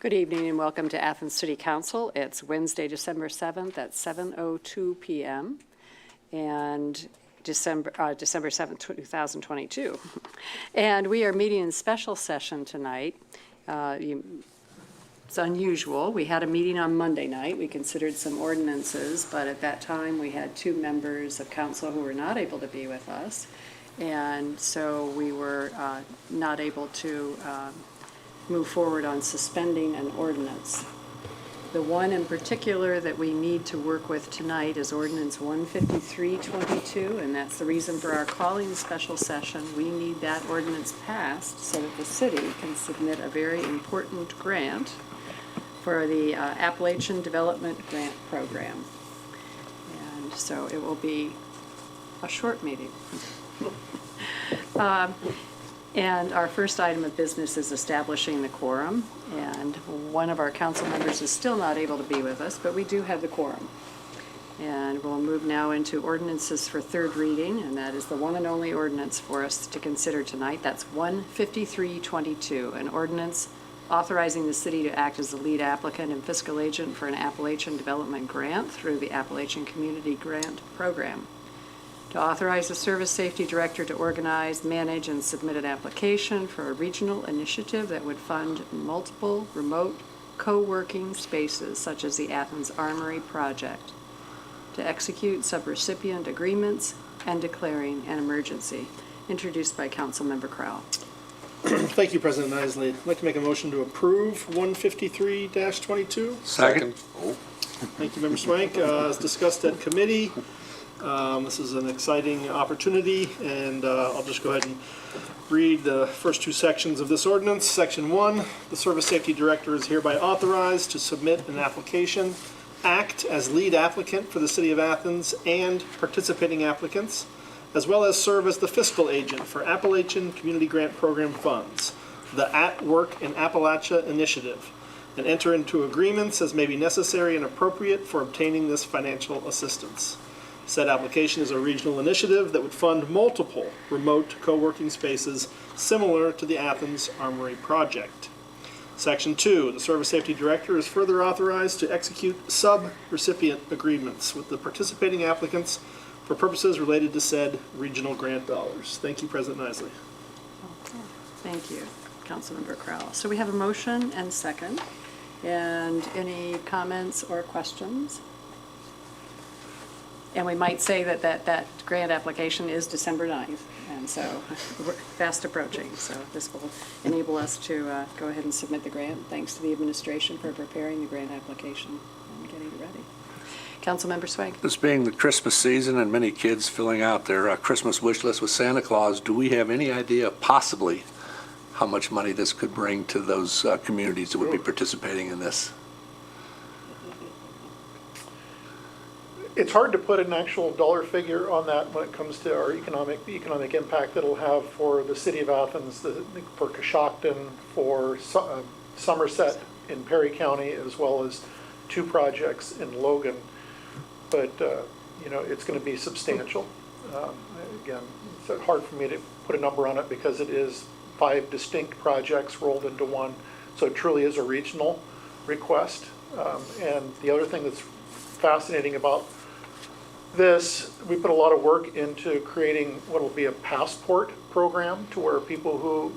Good evening and welcome to Athens City Council. It's Wednesday, December 7th at 7:02 p.m. and December 7th, 2022. And we are meeting in special session tonight. It's unusual. We had a meeting on Monday night. We considered some ordinances, but at that time we had two members of council who were not able to be with us. And so we were not able to move forward on suspending an ordinance. The one in particular that we need to work with tonight is Ordinance 15322, and that's the reason for our calling special session. We need that ordinance passed so that the city can submit a very important grant for the Appalachian Development Grant Program. And so it will be a short meeting. And our first item of business is establishing the quorum, and one of our council members is still not able to be with us, but we do have the quorum. And we'll move now into ordinances for third reading, and that is the one and only ordinance for us to consider tonight. That's 15322, an ordinance authorizing the city to act as the lead applicant and fiscal agent for an Appalachian Development Grant through the Appalachian Community Grant Program. To authorize the Service Safety Director to organize, manage, and submit an application for a regional initiative that would fund multiple remote co-working spaces such as the Athens Armory Project. To execute subrecipient agreements and declaring an emergency. Introduced by Councilmember Crowell. Thank you, President Isley. I'd like to make a motion to approve 153-22. Second. Thank you, Member Swank. As discussed at committee, this is an exciting opportunity, and I'll just go ahead and read the first two sections of this ordinance. Section 1, the Service Safety Director is hereby authorized to submit an application, act as lead applicant for the City of Athens and participating applicants, as well as serve as the fiscal agent for Appalachian Community Grant Program funds, the At Work in Appalachia Initiative, and enter into agreements as may be necessary and appropriate for obtaining this financial assistance. Said application is a regional initiative that would fund multiple remote co-working spaces similar to the Athens Armory Project. Section 2, the Service Safety Director is further authorized to execute sub-recipient agreements with the participating applicants for purposes related to said regional grant dollars. Thank you, President Isley. Okay. Thank you, Councilmember Crowell. So we have a motion and second. And any comments or questions? And we might say that grant application is December 9th, and so we're fast approaching. So this will enable us to go ahead and submit the grant. Thanks to the administration for preparing the grant application and getting it ready. Councilmember Swank. This being the Christmas season and many kids filling out their Christmas wish list with Santa Claus, do we have any idea possibly how much money this could bring to those communities that would be participating in this? It's hard to put an actual dollar figure on that when it comes to our the economic impact that it'll have for the city of Athens, for Coshocton, for Somerset in Perry County, as well as two projects in Logan. But it's going to be substantial. Again, it's hard for me to put a number on it because it is 5 distinct projects rolled into one. So it truly is a regional request. And the other thing that's fascinating about this, we put a lot of work into creating what will be a passport program to where people who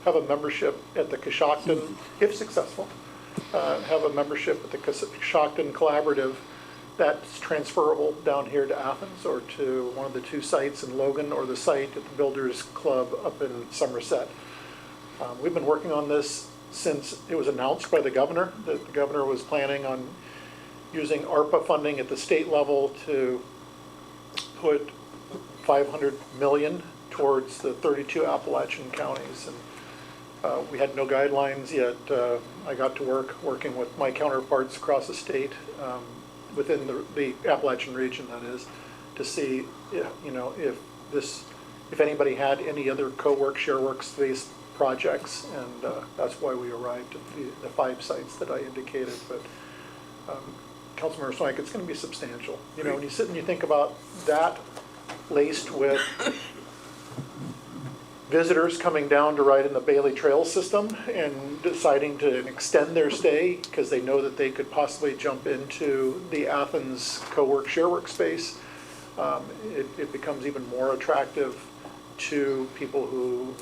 have a membership at the Coshocton, if successful, have a membership at the Coshocton Collaborative that's transferable down here to Athens or to one of the two sites in Logan or the site at the Builders Club up in Somerset. We've been working on this since it was announced by the governor that the governor was planning on using ARPA funding at the state level to put $500 million towards the 32 Appalachian counties. And we had no guidelines yet. I got to working with my counterparts across the state within the Appalachian region, that is, to see if anybody had any other co-work, share workspace projects, and that's why we arrived at the 5 sites that I indicated. But Councilmember Swank, it's going to be substantial. When you sit and you think about that laced with visitors coming down to ride in the Bailey Trail system and deciding to extend their stay because they know that they could possibly jump into the Athens co-work share workspace. It becomes even more attractive to people who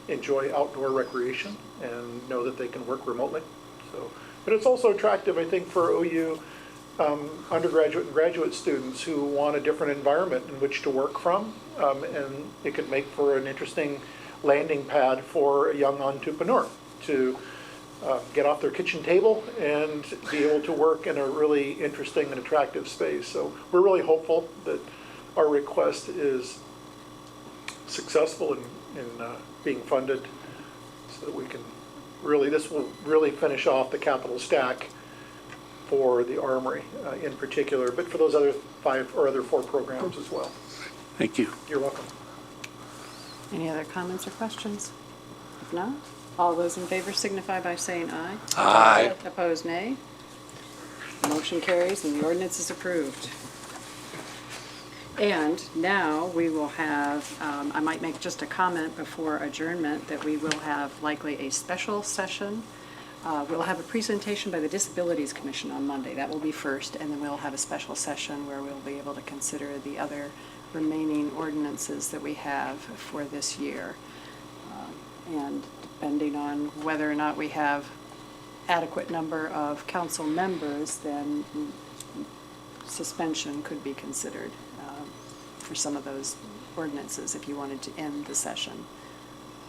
enjoy outdoor recreation and know that they can work remotely. So, but it's also attractive, I think, for OU undergraduate and graduate students who want a different environment in which to work from, and it could make for an interesting landing pad for a young entrepreneur to get off their kitchen table and be able to work in a really interesting and attractive space. So we're really hopeful that our request is successful in being funded so that we can really, this will really finish off the capital stack for the Armory in particular, but for those other 5 or other 4 programs as well. Thank you. You're welcome. Any other comments or questions? If not, all those in favor signify by saying aye. Aye. Opposed, nay. Motion carries and the ordinance is approved. And now we will have, I might make just a comment before adjournment that we will have likely a special session. We'll have a presentation by the Disabilities Commission on Monday. That will be first, and then we'll have a special session where we'll be able to consider the other remaining ordinances that we have for this year. And depending on whether or not we have adequate number of council members, then suspension could be considered for some of those ordinances if you wanted to end the session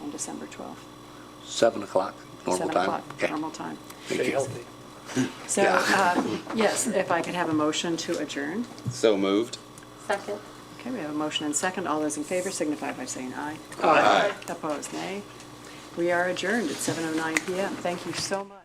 on December 12th. 7 o'clock, normal 7 time? o'clock, Okay. normal time. Thank Stay you. healthy. So, yes, if I could have a motion to adjourn. So moved. Second. Okay, we have a motion and second. All those in favor signify by saying aye. Aye. Opposed, nay. We are adjourned at 7:09 PM. Thank you so much.